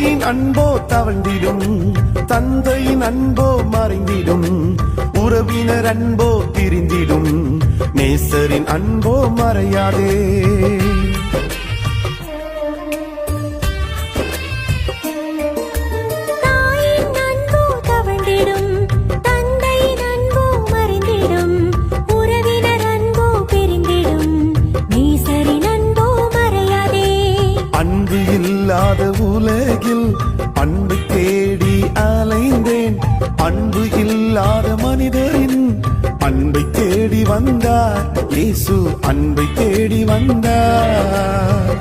தாயின் அன்போ தவழ்ந்திடும், தந்தையின் அன்போ மறைந்திடும், உறவினர் அன்போ பிரிந்திடும், நேசரின் அன்போ மறையாதே. அன்பு இல்லாத உலகில் அன்பு தேடி அலைந்தேன், அன்பு இல்லாத மனிதரின் அன்பை தேடி வந்தார் இயேசு, அன்பை தேடி வந்தார்.